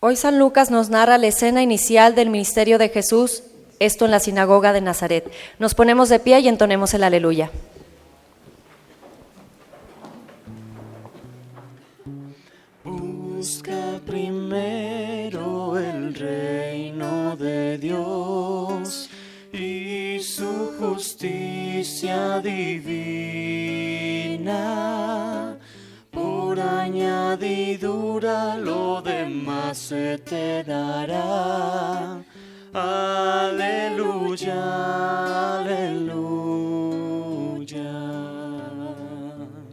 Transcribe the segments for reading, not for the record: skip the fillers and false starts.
Hoy San Lucas nos narra la escena inicial del ministerio de Jesús, esto en la sinagoga de Nazaret. Nos ponemos de pie y entonemos el aleluya. Busca primero el reino de Dios y su justicia divina. Por añadidura lo demás se te dará. Aleluya, aleluya.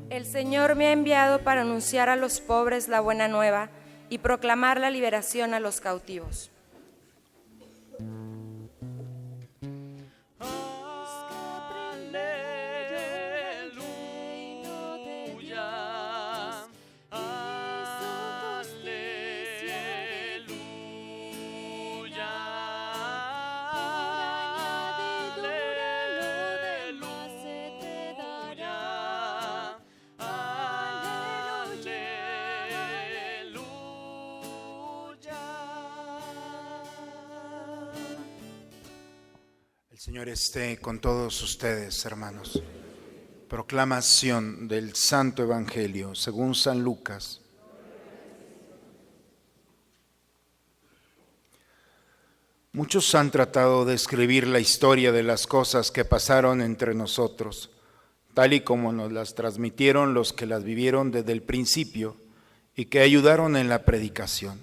El Señor me ha enviado para anunciar a los pobres la buena nueva y proclamar la liberación a los cautivos. El Señor esté con todos ustedes, hermanos. Proclamación del Santo Evangelio según San Lucas. Muchos han tratado de escribir la historia de las cosas que pasaron entre nosotros, tal y como nos las transmitieron los que las vivieron desde el principio y que ayudaron en la predicación.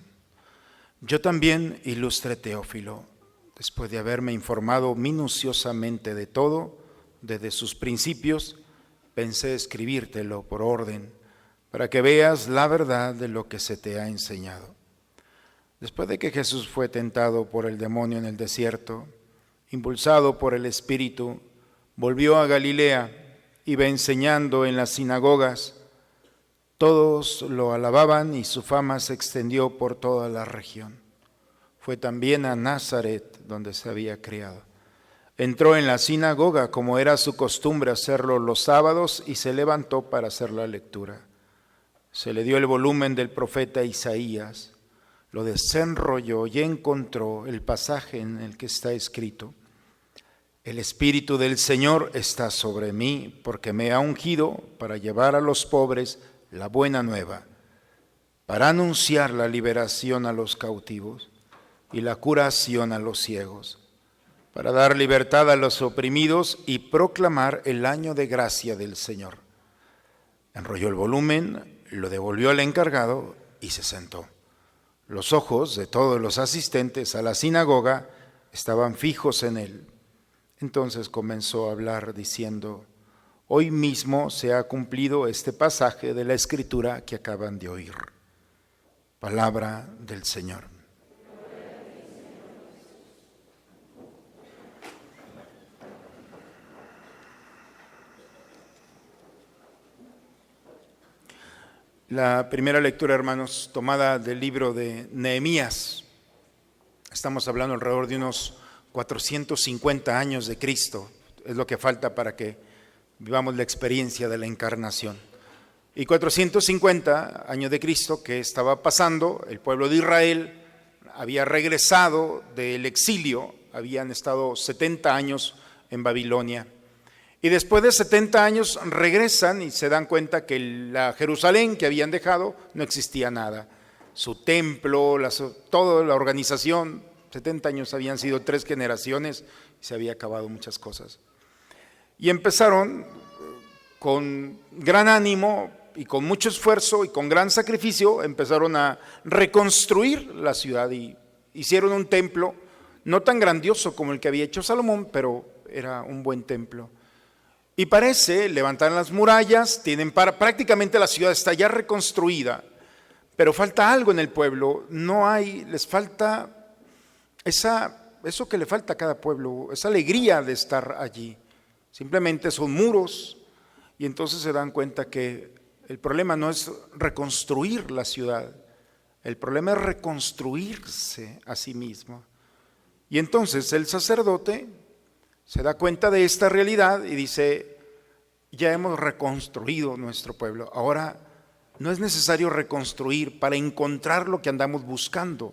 Yo también, ilustre Teófilo, después de haberme informado minuciosamente de todo, desde sus principios, pensé escribírtelo por orden, para que veas la verdad de lo que se te ha enseñado. Después de que Jesús fue tentado por el demonio en el desierto, impulsado por el Espíritu, volvió a Galilea, iba enseñando en las sinagogas. Todos lo alababan y su fama se extendió por toda la región. Fue también a Nazaret, donde se había criado. Entró en la sinagoga, como era su costumbre hacerlo los sábados, y se levantó para hacer la lectura. Se le dio el volumen del profeta Isaías, lo desenrolló y encontró el pasaje en el que está escrito: El Espíritu del Señor está sobre mí, porque me ha ungido para llevar a los pobres la buena nueva, para anunciar la liberación a los cautivos y la curación a los ciegos, para dar libertad a los oprimidos y proclamar el año de gracia del Señor. Enrolló el volumen, lo devolvió al encargado y se sentó. Los ojos de todos los asistentes a la sinagoga estaban fijos en él. Entonces comenzó a hablar diciendo: Hoy mismo se ha cumplido este pasaje de la Escritura que acaban de oír. Palabra del Señor. La primera lectura, hermanos, tomada del libro de Nehemías. Estamos hablando alrededor de unos 450 años de Cristo. Es lo que falta para que vivamos la experiencia de la encarnación. Y 450 años de Cristo, que estaba pasando, el pueblo de Israel había regresado del exilio, habían estado 70 años en Babilonia. Y después de 70 años regresan y se dan cuenta que la Jerusalén que habían dejado no existía nada. Su templo, toda la organización, 70 años habían sido 3 generaciones y se había acabado muchas cosas. Y empezaron con gran ánimo y con mucho esfuerzo y con gran sacrificio, empezaron a reconstruir la ciudad y hicieron un templo, no tan grandioso como el que había hecho Salomón, pero era un buen templo. Y parece, levantaron las murallas, prácticamente la ciudad está ya reconstruida, pero falta algo en el pueblo, les falta eso que le falta a cada pueblo, esa alegría de estar allí. Simplemente son muros, y entonces se dan cuenta que el problema no es reconstruir la ciudad, el problema es reconstruirse a sí mismo. Y entonces el sacerdote se da cuenta de esta realidad y dice: ya hemos reconstruido nuestro pueblo, ahora no es necesario reconstruir para encontrar lo que andamos buscando,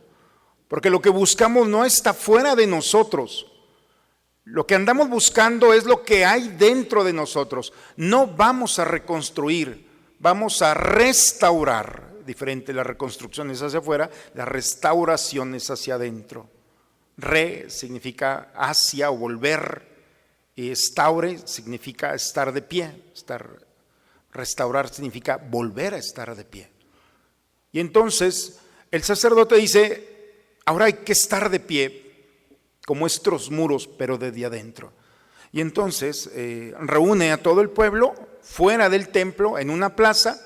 porque lo que buscamos no está fuera de nosotros. Lo que andamos buscando es lo que hay dentro de nosotros. No vamos a reconstruir, vamos a restaurar. Diferente, la reconstrucción es hacia afuera, la restauración es hacia adentro. Re significa hacia o volver, y estaure significa estar de pie. Restaurar significa volver a estar de pie. Y entonces el sacerdote dice, ahora hay que estar de pie como estos muros, pero desde adentro. Y entonces reúne a todo el pueblo fuera del templo en una plaza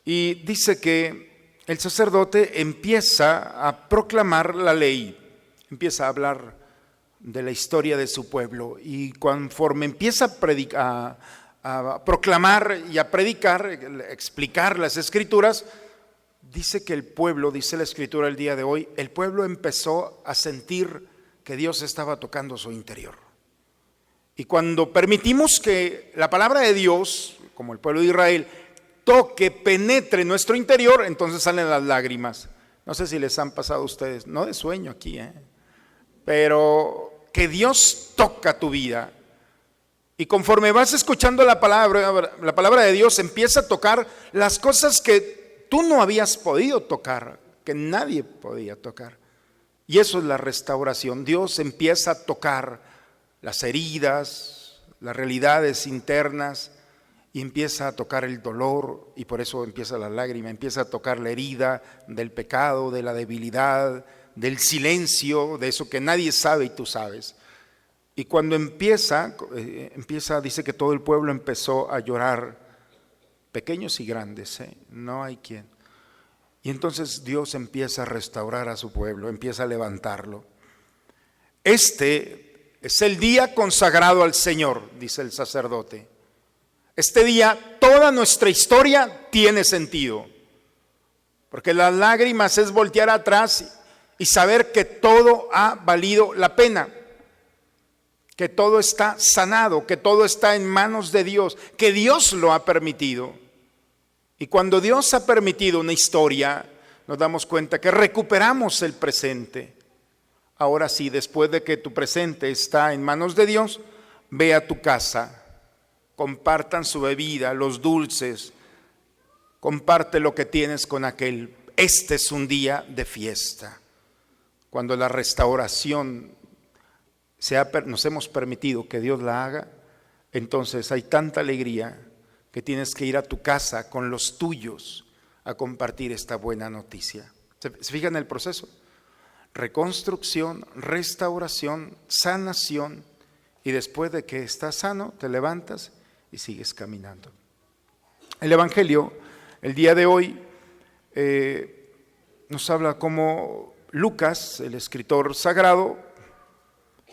y dice que el sacerdote empieza a proclamar la ley, empieza a hablar de la historia de su pueblo, y conforme empieza a proclamar y a predicar, explicar las escrituras, dice que el pueblo, dice la escritura el día de hoy, el pueblo empezó a sentir que Dios estaba tocando su interior. Y cuando permitimos que la palabra de Dios, como el pueblo de Israel, toque, penetre en nuestro interior, entonces salen las lágrimas. No sé si les han pasado a ustedes, no de sueño aquí, pero que Dios toca tu vida. Y conforme vas escuchando la palabra de Dios, empieza a tocar las cosas que tú no habías podido tocar, que nadie podía tocar. Y eso es la restauración. Dios empieza a tocar las heridas, las realidades internas, y empieza a tocar el dolor, y por eso empieza la lágrima, empieza a tocar la herida del pecado, de la debilidad, del silencio, de eso que nadie sabe y tú sabes. Y cuando empieza, dice que todo el pueblo empezó a llorar, pequeños y grandes, no hay quien. Y entonces Dios empieza a restaurar a su pueblo, empieza a levantarlo. Este es el día consagrado al Señor, dice el sacerdote. Este día toda nuestra historia tiene sentido, porque las lágrimas es voltear atrás y saber que todo ha valido la pena, que todo está sanado, que todo está en manos de Dios, que Dios lo ha permitido. Y cuando Dios ha permitido una historia, nos damos cuenta que recuperamos el presente. Ahora sí, después de que tu presente está en manos de Dios, ve a tu casa, compartan su bebida, los dulces, comparte lo que tienes con aquel. Este es un día de fiesta. Cuando la restauración nos hemos permitido que Dios la haga, entonces hay tanta alegría que tienes que ir a tu casa con los tuyos a compartir esta buena noticia. ¿Se fijan en el proceso? Reconstrucción, restauración, sanación, y después de que estás sano, te levantas y sigues caminando. El Evangelio, el día de hoy, nos habla cómo Lucas, el escritor sagrado,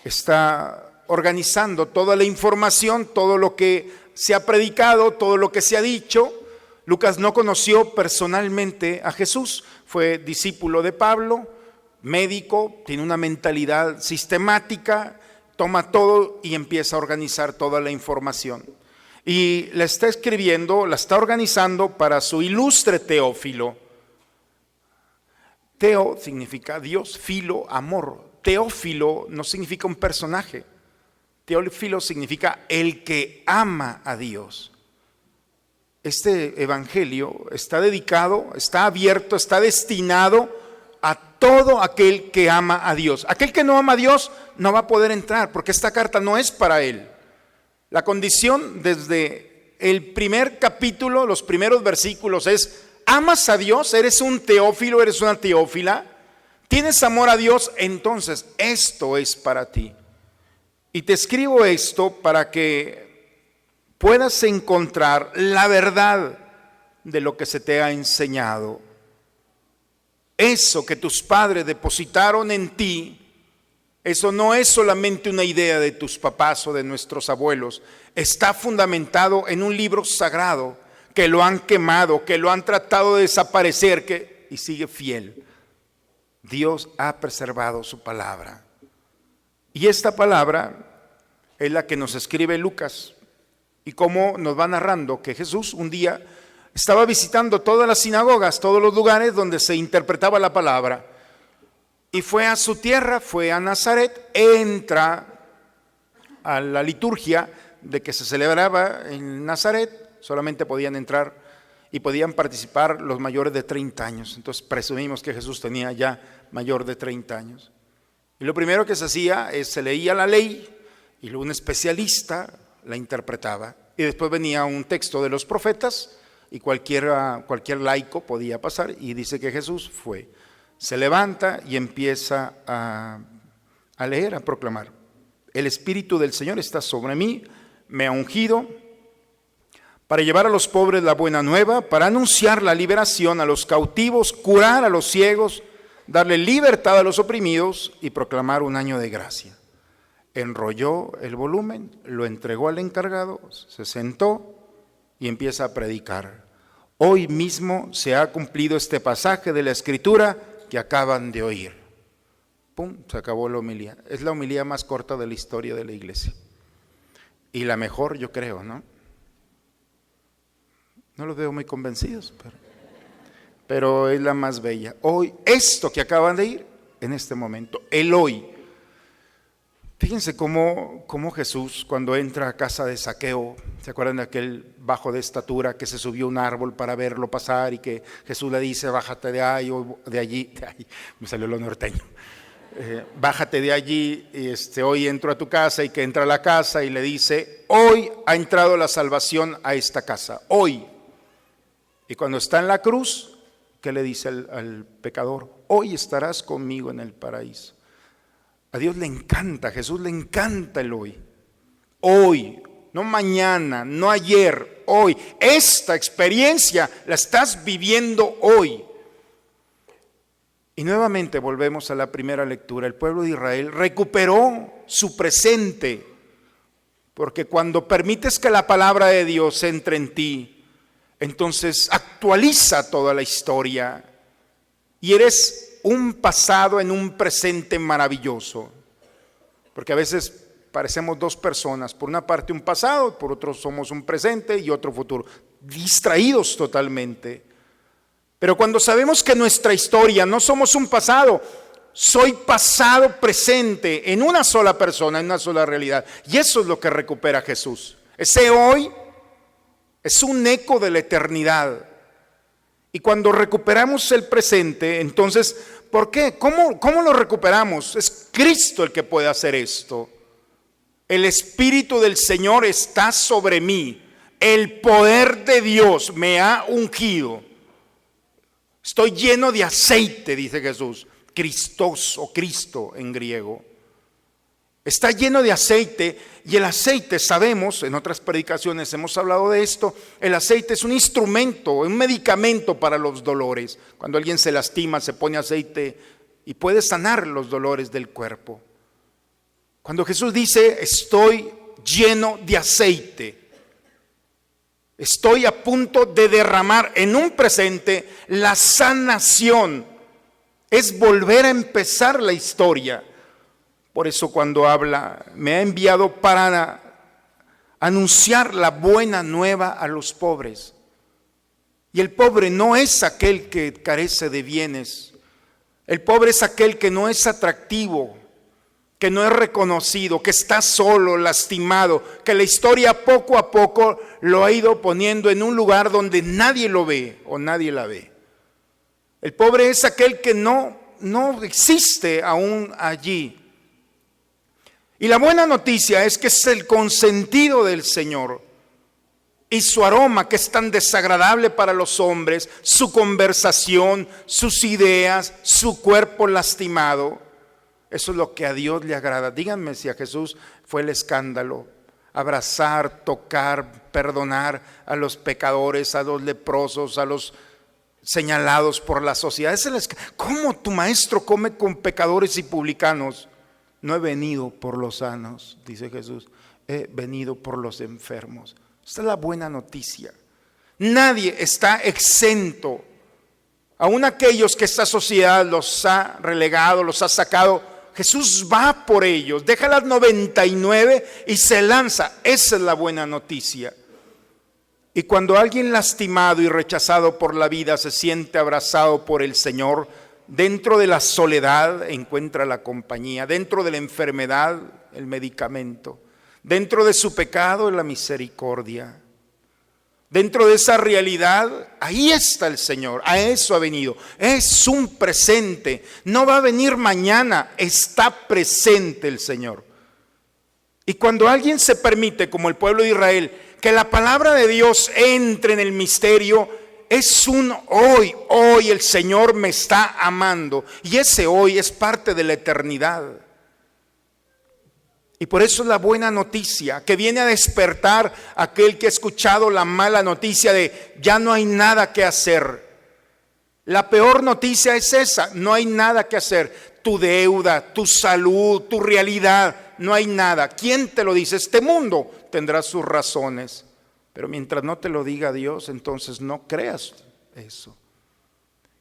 está organizando toda la información, todo lo que se ha predicado, todo lo que se ha dicho. Lucas no conoció personalmente a Jesús, fue discípulo de Pablo, médico, tiene una mentalidad sistemática, toma todo y empieza a organizar toda la información. Y la está escribiendo, la está organizando para su ilustre Teófilo. Teo significa Dios, filo, amor. Teófilo no significa un personaje. Teófilo significa el que ama a Dios. Este evangelio está dedicado, está abierto, está destinado a todo aquel que ama a Dios. Aquel que no ama a Dios no va a poder entrar, porque esta carta no es para él. La condición desde el primer capítulo, los primeros versículos es: ¿amas a Dios? ¿Eres un teófilo? ¿Eres una teófila? ¿Tienes amor a Dios? Entonces esto es para ti. Y te escribo esto para que puedas encontrar la verdad de lo que se te ha enseñado. Eso que tus padres depositaron en ti, eso no es solamente una idea de tus papás o de nuestros abuelos. Está fundamentado en un libro sagrado que lo han quemado, que lo han tratado de desaparecer, y sigue fiel. Dios ha preservado su palabra. Y esta palabra es la que nos escribe Lucas. Y cómo nos va narrando que Jesús un día estaba visitando todas las sinagogas, todos los lugares donde se interpretaba la palabra. Y fue a su tierra, fue a Nazaret, entra a la liturgia de que se celebraba en Nazaret. Solamente podían entrar y podían participar los mayores de 30 años. Entonces presumimos que Jesús tenía ya mayor de 30 años. Y lo primero que se hacía es se leía la ley y un especialista la interpretaba. Y después venía un texto de los profetas y cualquier laico podía pasar, y dice que Jesús fue. Se levanta y empieza a leer, a proclamar. El Espíritu del Señor está sobre mí, me ha ungido para llevar a los pobres la buena nueva, para anunciar la liberación a los cautivos, curar a los ciegos, darle libertad a los oprimidos y proclamar un año de gracia. Enrolló el volumen, lo entregó al encargado, se sentó y empieza a predicar. Hoy mismo se ha cumplido este pasaje de la Escritura que acaban de oír. ¡Pum! Se acabó la homilía. Es la homilía más corta de la historia de la iglesia. Y la mejor, yo creo, ¿no? No los veo muy convencidos, pero es la más bella. Hoy, esto que acaban de ir, en este momento, el hoy. Fíjense cómo Jesús, cuando entra a casa de Zaqueo, ¿se acuerdan de aquel bajo de estatura que se subió a un árbol para verlo pasar y que Jesús le dice, bájate de ahí o de allí, me salió lo norteño, bájate de allí, hoy entro a tu casa, y que entra a la casa y le dice, hoy ha entrado la salvación a esta casa, hoy. Y cuando está en la cruz, ¿qué le dice al pecador? Hoy estarás conmigo en el paraíso. A Dios le encanta, a Jesús le encanta el hoy. Hoy, no mañana, no ayer, hoy. Esta experiencia la estás viviendo hoy. Y nuevamente volvemos a la primera lectura. El pueblo de Israel recuperó su presente, porque cuando permites que la palabra de Dios entre en ti, entonces actualiza toda la historia y eres un pasado en un presente maravilloso, porque a veces parecemos dos personas, por una parte un pasado, por otro somos un presente y otro futuro, distraídos totalmente. Pero cuando sabemos que nuestra historia no somos un pasado, soy pasado presente en una sola persona, en una sola realidad, y eso es lo que recupera Jesús. Ese hoy es un eco de la eternidad. Y cuando recuperamos el presente, entonces, ¿por qué? ¿Cómo lo recuperamos? Es Cristo el que puede hacer esto. El Espíritu del Señor está sobre mí. El poder de Dios me ha ungido. Estoy lleno de aceite, dice Jesús. Christos o Cristo en griego. Está lleno de aceite, y el aceite, sabemos, en otras predicaciones hemos hablado de esto, el aceite es un instrumento, un medicamento para los dolores. Cuando alguien se lastima, se pone aceite y puede sanar los dolores del cuerpo. Cuando Jesús dice, estoy lleno de aceite, estoy a punto de derramar en un presente la sanación, es volver a empezar la historia. Por eso cuando habla, me ha enviado para anunciar la buena nueva a los pobres. Y el pobre no es aquel que carece de bienes. El pobre es aquel que no es atractivo, que no es reconocido, que está solo, lastimado, que la historia poco a poco lo ha ido poniendo en un lugar donde nadie lo ve o nadie la ve. El pobre es aquel que no existe aún allí. Y la buena noticia es que es el consentido del Señor, y su aroma, que es tan desagradable para los hombres, su conversación, sus ideas, su cuerpo lastimado, eso es lo que a Dios le agrada. Díganme si a Jesús fue el escándalo abrazar, tocar, perdonar a los pecadores, a los leprosos, a los señalados por la sociedad. ¿Cómo tu maestro come con pecadores y publicanos? No he venido por los sanos, dice Jesús, he venido por los enfermos. Esta es la buena noticia. Nadie está exento. Aún aquellos que esta sociedad los ha relegado, los ha sacado, Jesús va por ellos, deja las 99 y se lanza. Esa es la buena noticia. Y cuando alguien lastimado y rechazado por la vida se siente abrazado por el Señor, dentro de la soledad encuentra la compañía, dentro de la enfermedad el medicamento, dentro de su pecado la misericordia. Dentro de esa realidad, ahí está el Señor, a eso ha venido. Es un presente, no va a venir mañana, está presente el Señor. Y cuando alguien se permite, como el pueblo de Israel, que la palabra de Dios entre en el misterio, es un hoy el Señor me está amando. Y ese hoy es parte de la eternidad. Y por eso es la buena noticia que viene a despertar a aquel que ha escuchado la mala noticia de ya no hay nada que hacer. La peor noticia es esa, no hay nada que hacer. Tu deuda, tu salud, tu realidad, no hay nada. ¿Quién te lo dice? Este mundo tendrá sus razones. Pero mientras no te lo diga Dios, entonces no creas eso.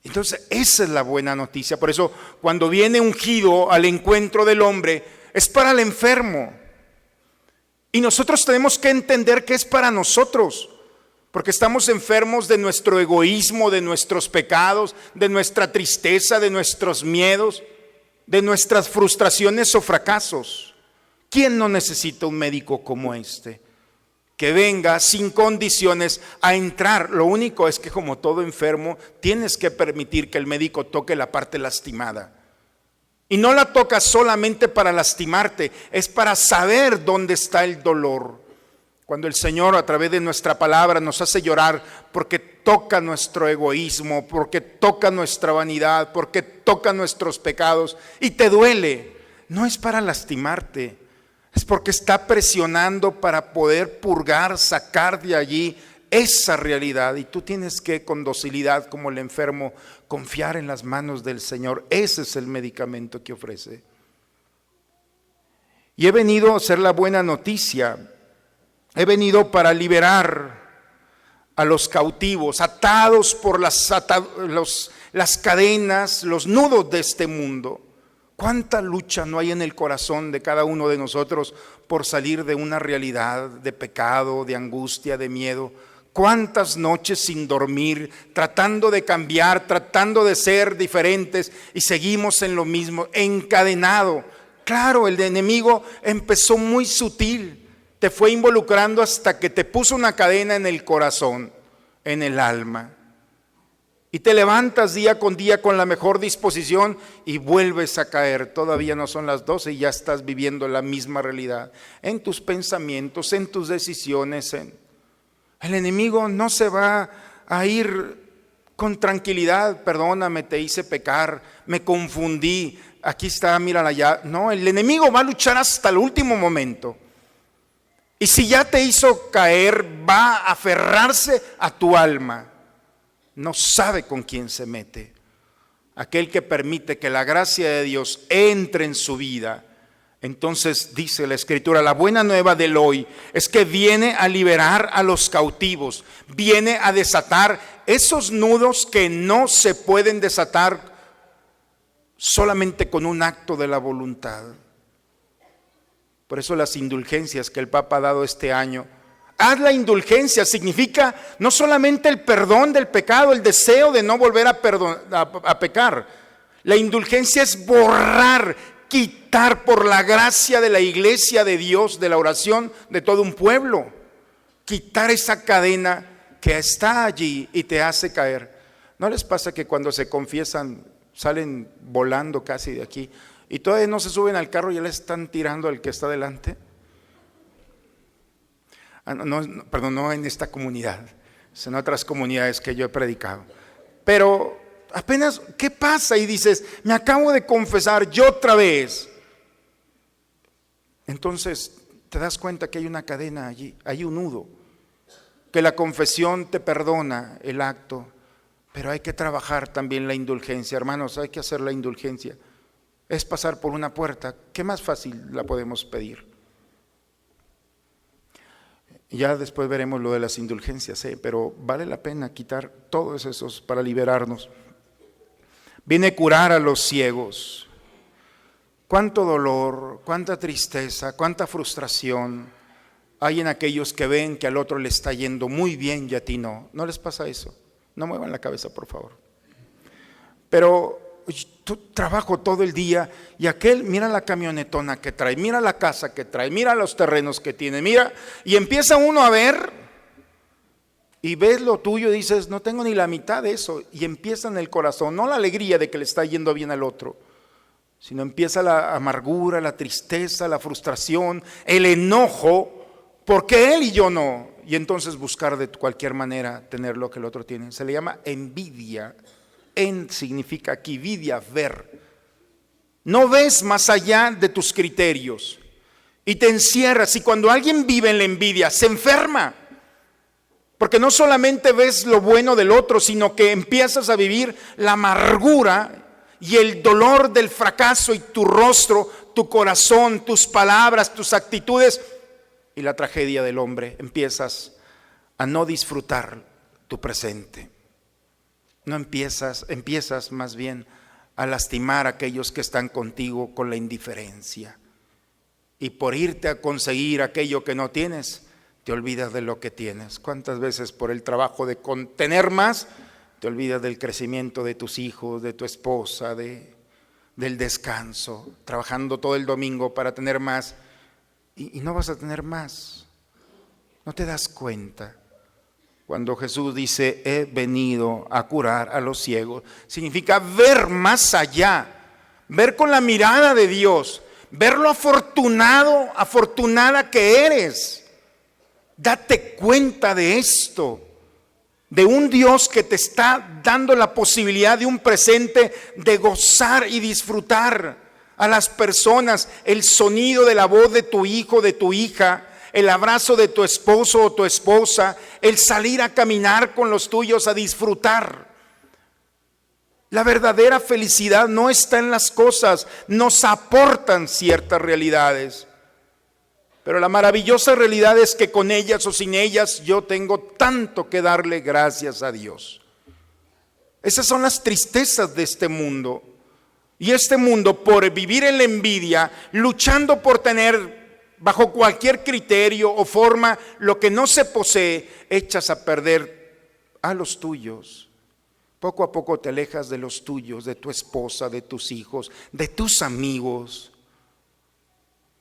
Entonces esa es la buena noticia. Por eso cuando viene ungido al encuentro del hombre, es para el enfermo. Y nosotros tenemos que entender que es para nosotros, porque estamos enfermos de nuestro egoísmo, de nuestros pecados, de nuestra tristeza, de nuestros miedos, de nuestras frustraciones o fracasos. ¿Quién no necesita un médico como este? Que venga sin condiciones a entrar. Lo único es que como todo enfermo, tienes que permitir que el médico toque la parte lastimada. Y no la toca solamente para lastimarte, es para saber dónde está el dolor. Cuando el Señor a través de nuestra palabra nos hace llorar porque toca nuestro egoísmo, porque toca nuestra vanidad, porque toca nuestros pecados y te duele, no es para lastimarte, es porque está presionando para poder purgar, sacar de allí esa realidad. Y tú tienes que con docilidad como el enfermo confiar en las manos del Señor. Ese es el medicamento que ofrece. Y he venido a hacer la buena noticia. He venido para liberar a los cautivos, atados por las cadenas, los nudos de este mundo. ¿Cuánta lucha no hay en el corazón de cada uno de nosotros por salir de una realidad de pecado, de angustia, de miedo? ¿Cuántas noches sin dormir, tratando de cambiar, tratando de ser diferentes y seguimos en lo mismo, encadenado? Claro, el enemigo empezó muy sutil, te fue involucrando hasta que te puso una cadena en el corazón, en el alma. Y te levantas día con día con la mejor disposición y vuelves a caer. Todavía no son las 12 y ya estás viviendo la misma realidad. En tus pensamientos, en tus decisiones. El enemigo no se va a ir con tranquilidad. Perdóname, te hice pecar, me confundí. Aquí está, mírala ya. No, el enemigo va a luchar hasta el último momento. Y si ya te hizo caer, va a aferrarse a tu alma. No sabe con quién se mete. Aquel que permite que la gracia de Dios entre en su vida. Entonces dice la Escritura, la buena nueva del hoy es que viene a liberar a los cautivos, viene a desatar esos nudos que no se pueden desatar solamente con un acto de la voluntad. Por eso las indulgencias que el Papa ha dado este año. Haz la indulgencia, significa no solamente el perdón del pecado, el deseo de no volver a pecar. La indulgencia es borrar, quitar por la gracia de la iglesia de Dios, de la oración de todo un pueblo. Quitar esa cadena que está allí y te hace caer. ¿No les pasa que cuando se confiesan salen volando casi de aquí y todavía no se suben al carro y ya le están tirando al que está delante? Perdón, no en esta comunidad, es en otras comunidades que yo he predicado. Pero apenas, ¿qué pasa? Y dices, me acabo de confesar yo otra vez. Entonces te das cuenta que hay una cadena allí, hay un nudo, que la confesión te perdona el acto, pero hay que trabajar también la indulgencia. Hermanos, hay que hacer la indulgencia. Es pasar por una puerta, ¿qué más fácil la podemos pedir? Ya después veremos lo de las indulgencias, pero vale la pena quitar todos esos para liberarnos. Viene a curar a los ciegos. Cuánto dolor, cuánta tristeza, cuánta frustración. Hay en aquellos que ven que al otro le está yendo muy bien y a ti no. ¿No les pasa eso? No muevan la cabeza, por favor. Pero tú trabajo todo el día y aquel, mira la camionetona que trae, mira la casa que trae, mira los terrenos que tiene, mira, y empieza uno a ver y ves lo tuyo y dices, no tengo ni la mitad de eso, y empieza en el corazón, no la alegría de que le está yendo bien al otro, sino empieza la amargura, la tristeza, la frustración, el enojo, porque él y yo no, y entonces buscar de cualquier manera tener lo que el otro tiene. Se le llama envidia. En significa aquí vidia, ver. No ves más allá de tus criterios y te encierras, y cuando alguien vive en la envidia se enferma, porque no solamente ves lo bueno del otro, sino que empiezas a vivir la amargura y el dolor del fracaso, y tu rostro, tu corazón, tus palabras, tus actitudes y la tragedia del hombre. Empiezas a no disfrutar tu presente. No empiezas más bien a lastimar a aquellos que están contigo con la indiferencia. Y por irte a conseguir aquello que no tienes, te olvidas de lo que tienes. ¿Cuántas veces por el trabajo de tener más, te olvidas del crecimiento de tus hijos, de tu esposa, del descanso, trabajando todo el domingo para tener más, y no vas a tener más? No te das cuenta. Cuando Jesús dice, he venido a curar a los ciegos, significa ver más allá, ver con la mirada de Dios, ver lo afortunado, afortunada que eres. Date cuenta de esto, de un Dios que te está dando la posibilidad de un presente, de gozar y disfrutar a las personas, el sonido de la voz de tu hijo, de tu hija, el abrazo de tu esposo o tu esposa, el salir a caminar con los tuyos, a disfrutar. La verdadera felicidad no está en las cosas, nos aportan ciertas realidades, pero la maravillosa realidad es que con ellas o sin ellas yo tengo tanto que darle gracias a Dios. Esas son las tristezas de este mundo, y este mundo, por vivir en la envidia, luchando por tener bajo cualquier criterio o forma lo que no se posee, echas a perder a los tuyos. Poco a poco te alejas de los tuyos, de tu esposa, de tus hijos, de tus amigos,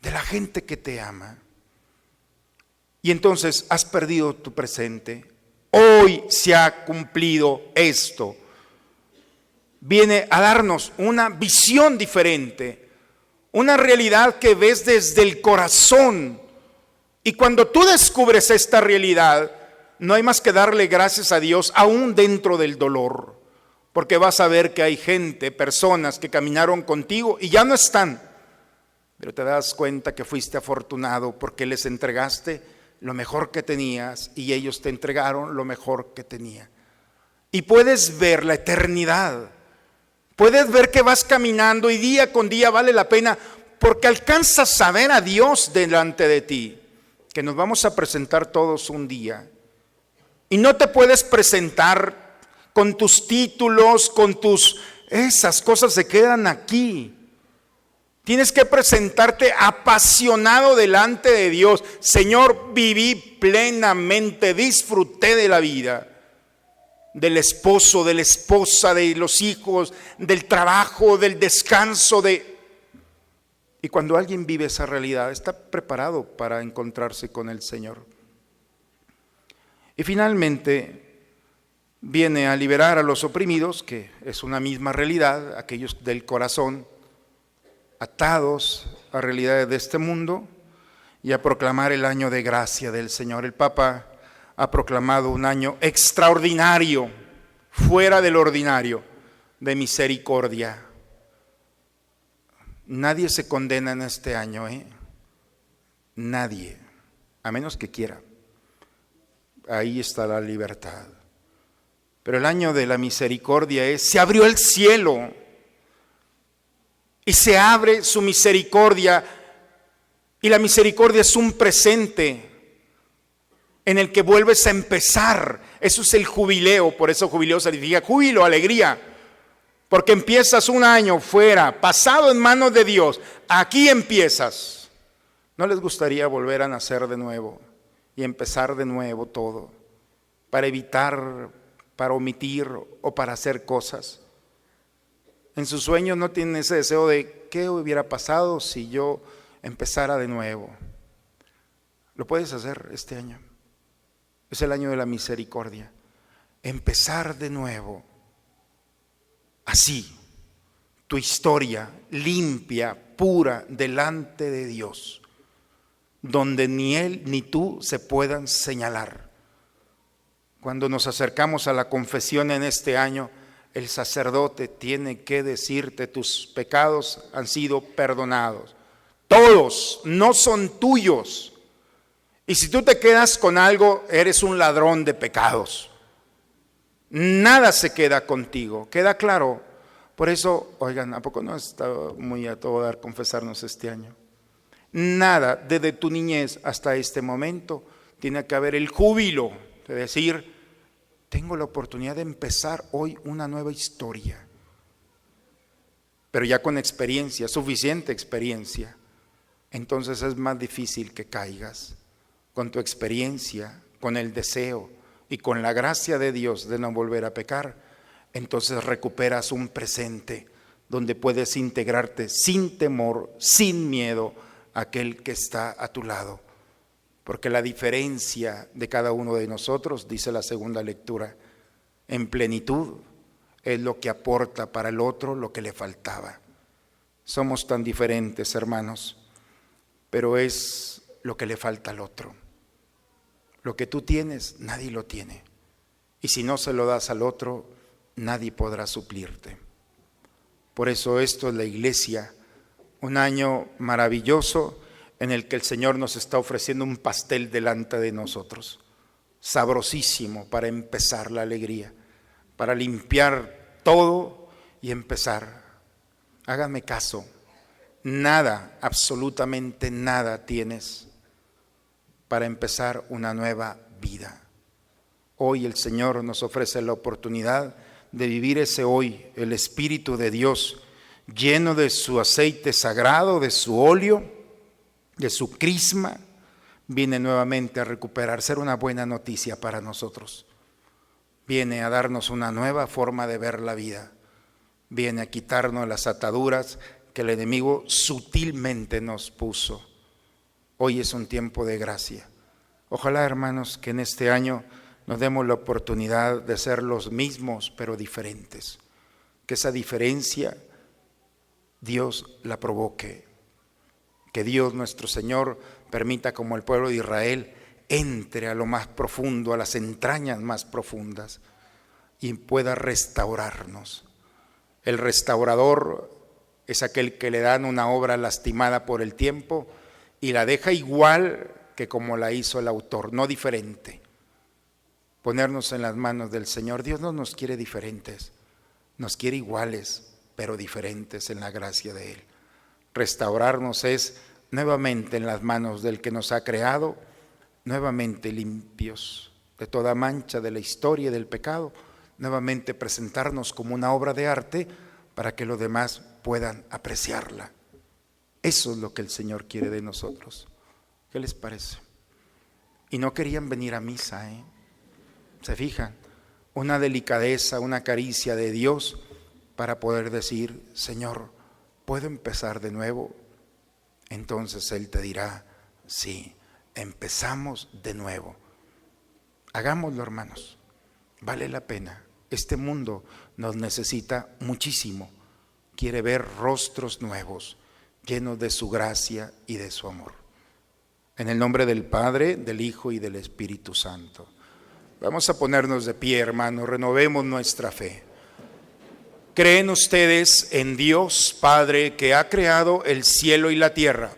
de la gente que te ama. Y entonces has perdido tu presente. Hoy se ha cumplido esto. Viene a darnos una visión diferente, una realidad que ves desde el corazón. Y cuando tú descubres esta realidad, no hay más que darle gracias a Dios, aún dentro del dolor, porque vas a ver que hay gente, personas que caminaron contigo y ya no están, pero te das cuenta que fuiste afortunado porque les entregaste lo mejor que tenías y ellos te entregaron lo mejor que tenían. Y puedes ver la eternidad. Puedes ver que vas caminando y día con día vale la pena, porque alcanzas a ver a Dios delante de ti, que nos vamos a presentar todos un día. Y no te puedes presentar con tus títulos, esas cosas se quedan aquí. Tienes que presentarte apasionado delante de Dios. Señor, viví plenamente, disfruté de la vida, del esposo, de la esposa, de los hijos, del trabajo, del descanso. Y cuando alguien vive esa realidad, está preparado para encontrarse con el Señor. Y finalmente viene a liberar a los oprimidos, que es una misma realidad, aquellos del corazón, atados a realidades de este mundo, y a proclamar el año de gracia del Señor. El Papa ha proclamado un año extraordinario, fuera del ordinario, de misericordia. Nadie se condena en este año, nadie, a menos que quiera. Ahí está la libertad. Pero el año de la misericordia se abrió el cielo y se abre su misericordia, y la misericordia es un presente en el que vuelves a empezar. Eso es el jubileo, por eso jubileo significa júbilo, alegría, porque empiezas un año fuera, pasado en manos de Dios, aquí empiezas. ¿No les gustaría volver a nacer de nuevo? y empezar de nuevo todo, para evitar, para omitir o para hacer cosas. En sus sueños no tienen ese deseo de qué hubiera pasado si yo empezara de nuevo. Lo puedes hacer este año. Es el año de la misericordia. Empezar de nuevo. Así, tu historia limpia, pura, delante de Dios, donde ni Él ni tú se puedan señalar. Cuando nos acercamos a la confesión en este año, el sacerdote tiene que decirte: tus pecados han sido perdonados. Todos, no son tuyos. Y si tú te quedas con algo, eres un ladrón de pecados. Nada se queda contigo, ¿queda claro? Por eso, oigan, ¿a poco no está muy a todo dar confesarnos este año? Nada, desde tu niñez hasta este momento, tiene que haber el júbilo de decir: tengo la oportunidad de empezar hoy una nueva historia. Pero ya con experiencia, suficiente experiencia. Entonces es más difícil que caigas. Con tu experiencia, con el deseo y con la gracia de Dios de no volver a pecar, entonces recuperas un presente donde puedes integrarte sin temor, sin miedo a aquel que está a tu lado. Porque la diferencia de cada uno de nosotros, dice la segunda lectura, en plenitud es lo que aporta para el otro lo que le faltaba. Somos tan diferentes, hermanos, pero es lo que le falta al otro. Lo que tú tienes, nadie lo tiene. Y si no se lo das al otro, nadie podrá suplirte. Por eso esto es la iglesia, un año maravilloso en el que el Señor nos está ofreciendo un pastel delante de nosotros, sabrosísimo para empezar la alegría, para limpiar todo y empezar. Háganme caso, nada, absolutamente nada tienes para empezar una nueva vida. Hoy el Señor nos ofrece la oportunidad de vivir ese hoy, el Espíritu de Dios, lleno de su aceite sagrado, de su óleo, de su crisma, viene nuevamente a recuperar, ser una buena noticia para nosotros. Viene a darnos una nueva forma de ver la vida. Viene a quitarnos las ataduras que el enemigo sutilmente nos puso. Hoy es un tiempo de gracia. Ojalá, hermanos, que en este año nos demos la oportunidad de ser los mismos, pero diferentes. Que esa diferencia Dios la provoque. Que Dios nuestro Señor permita, como el pueblo de Israel, entre a lo más profundo, a las entrañas más profundas y pueda restaurarnos. El restaurador es aquel que le dan una obra lastimada por el tiempo y la deja igual que como la hizo el autor, no diferente. Ponernos en las manos del Señor. Dios no nos quiere diferentes, nos quiere iguales, pero diferentes en la gracia de Él. Restaurarnos es nuevamente en las manos del que nos ha creado, nuevamente limpios de toda mancha de la historia y del pecado, nuevamente presentarnos como una obra de arte para que los demás puedan apreciarla. Eso es lo que el Señor quiere de nosotros. ¿Qué les parece? Y no querían venir a misa, ¿eh? ¿Se fijan? Una delicadeza, una caricia de Dios para poder decir: Señor, ¿puedo empezar de nuevo? Entonces Él te dirá: sí, empezamos de nuevo. Hagámoslo, hermanos, vale la pena. Este mundo nos necesita muchísimo. Quiere ver rostros nuevos, llenos de su gracia y de su amor. En el nombre del Padre, del Hijo y del Espíritu Santo. Vamos a ponernos de pie, hermanos, renovemos nuestra fe. ¿Creen ustedes en Dios Padre que ha creado el cielo y la tierra?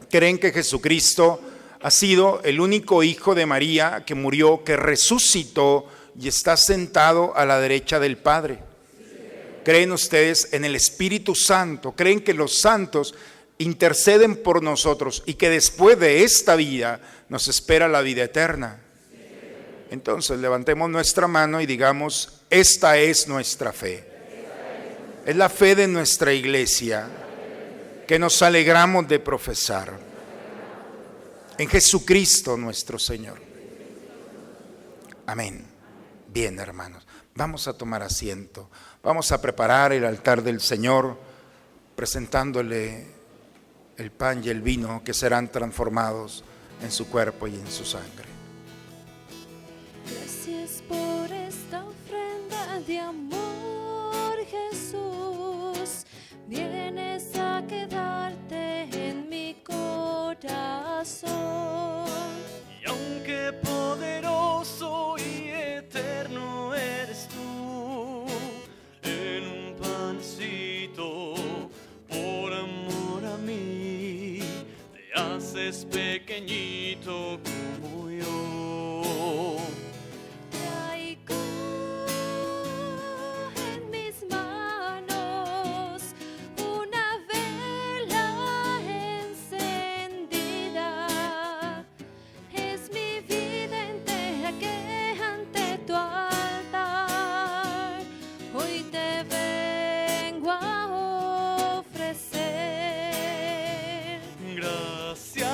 ¿Creen que Jesucristo ha sido el único Hijo de María que murió, que resucitó y está sentado a la derecha del Padre? ¿Creen ustedes en el Espíritu Santo? ¿Creen que los santos interceden por nosotros y que después de esta vida nos espera la vida eterna? Entonces levantemos nuestra mano y digamos: esta es nuestra fe. Es la fe de nuestra iglesia que nos alegramos de profesar. en Jesucristo nuestro Señor. Amén. Bien, hermanos, vamos a tomar asiento. Vamos a preparar el altar del Señor, presentándole el pan y el vino que serán transformados en su cuerpo y en su sangre. Gracias por esta ofrenda de amor, Jesús. Vienes a quedarte en mi corazón. Y aunque poderoso y eterno eres tú, en un pancito, por amor a mí, te haces pequeñito como yo. Traigo en mis manos una vela encendida. Es mi vida entera que ante tu altar hoy te vengo a ofrecer. Gracias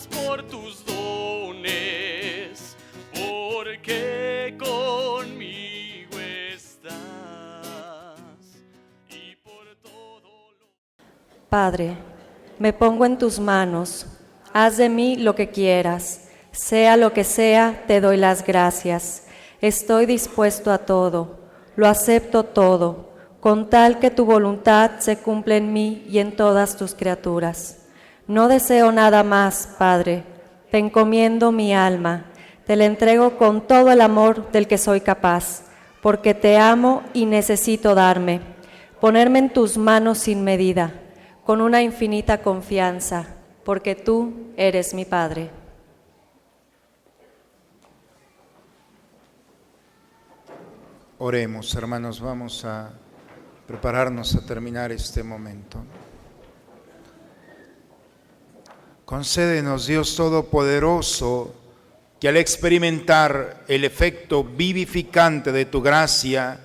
por tus dones, porque conmigo estás y por todo lo... Padre, me pongo en tus manos, haz de mí lo que quieras, sea lo que sea, te doy las gracias. Estoy dispuesto a todo, lo acepto todo, con tal que tu voluntad se cumpla en mí y en todas tus criaturas. No deseo nada más, Padre, te encomiendo mi alma, te la entrego con todo el amor del que soy capaz, porque te amo y necesito darme, ponerme en tus manos sin medida, con una infinita confianza, porque tú eres mi Padre. Oremos, hermanos, vamos a prepararnos a terminar este momento. Concédenos, Dios Todopoderoso, que al experimentar el efecto vivificante de tu gracia,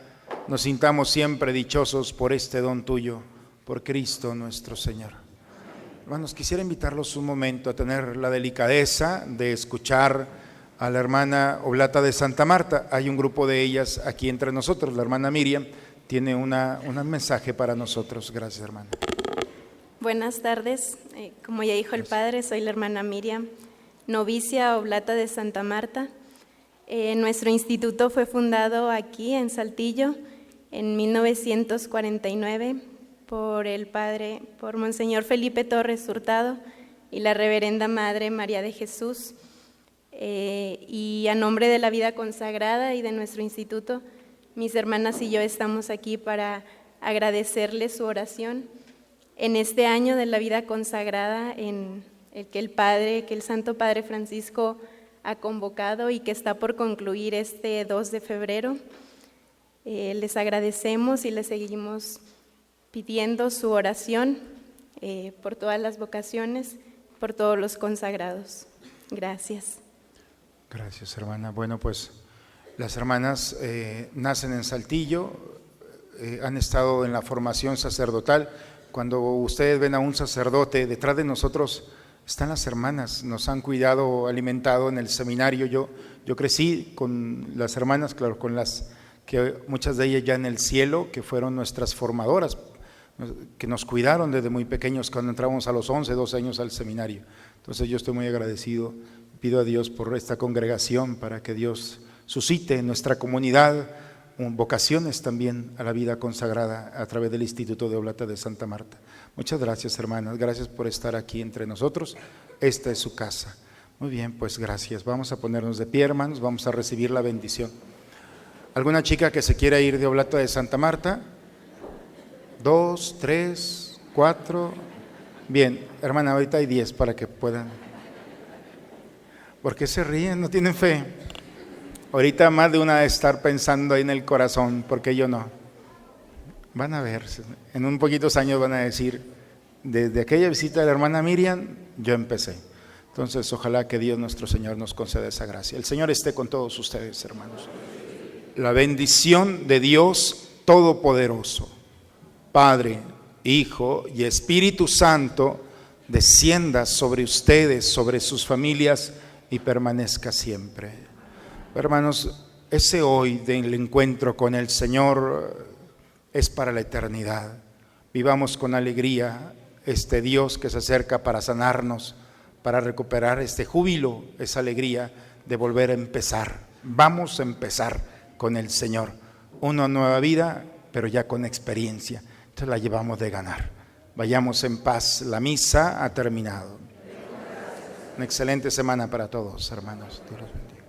nos sintamos siempre dichosos por este don tuyo, por Cristo nuestro Señor. Hermanos, quisiera invitarlos un momento a tener la delicadeza de escuchar a la hermana Oblata de Santa Marta. Hay un grupo de ellas aquí entre nosotros. La hermana Miriam tiene un mensaje para nosotros. Gracias, hermana. Buenas tardes. Como ya dijo el padre, soy la hermana Miriam, novicia Oblata de Santa Marta. Nuestro instituto fue fundado aquí en Saltillo en 1949 por Monseñor Felipe Torres Hurtado y la reverenda Madre María de Jesús. Y a nombre de la vida consagrada y de nuestro instituto, mis hermanas y yo estamos aquí para agradecerles su oración en este año de la vida consagrada, en el que el Santo Padre Francisco ha convocado y que está por concluir este 2 de febrero. Les agradecemos y les seguimos pidiendo su oración por todas las vocaciones, por todos los consagrados. Gracias. Gracias, hermana. Bueno, pues las hermanas nacen en Saltillo, han estado en la formación sacerdotal. Cuando ustedes ven a un sacerdote, detrás de nosotros están las hermanas, nos han cuidado, alimentado en el seminario. Yo crecí con las hermanas, claro, con las que muchas de ellas ya en el cielo, que fueron nuestras formadoras, que nos cuidaron desde muy pequeños cuando entramos a los 11, 12 años al seminario. Entonces yo estoy muy agradecido, pido a Dios por esta congregación para que Dios suscite en nuestra comunidad vocaciones también a la vida consagrada a través del Instituto de Oblata de Santa Marta. Muchas gracias, hermanas, gracias por estar aquí entre nosotros. Esta es su casa. Muy bien, pues gracias. Vamos a ponernos de pie, hermanos, vamos a recibir la bendición. ¿Alguna chica que se quiera ir de Oblata de Santa Marta? 2, 3, 4. Bien, hermana, ahorita hay 10 para que puedan. ¿Por qué se ríen? ¿No tienen fe? Ahorita más de una de estar pensando ahí en el corazón, ¿por qué yo no? Van a ver, en un poquitos años van a decir, desde aquella visita de la hermana Miriam, yo empecé. Entonces, ojalá que Dios nuestro Señor nos conceda esa gracia. El Señor esté con todos ustedes, hermanos. La bendición de Dios Todopoderoso, Padre, Hijo y Espíritu Santo, descienda sobre ustedes, sobre sus familias y permanezca siempre. Hermanos, ese hoy del encuentro con el Señor es para la eternidad. Vivamos con alegría este Dios que se acerca para sanarnos, para recuperar este júbilo, esa alegría de volver a empezar. Vamos a empezar con el Señor. Una nueva vida, pero ya con experiencia. Entonces la llevamos de ganar. Vayamos en paz. La misa ha terminado. Una excelente semana para todos, hermanos. Dios los bendiga.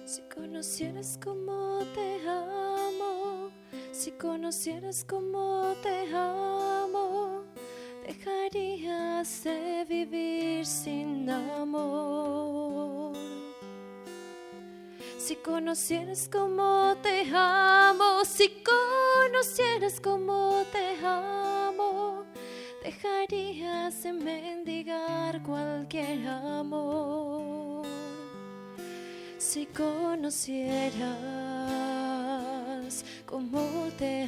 Si conocieras cómo te amo, si conocieras cómo te amo, dejarías de vivir sin amor. Si conocieras cómo te amo, si conocieras cómo te amo, dejarías de mendigar cualquier amor. Si conocieras cómo te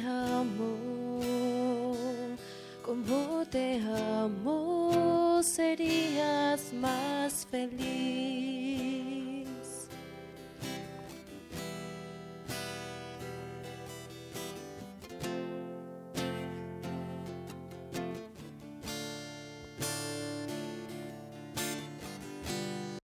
amo, serías más feliz.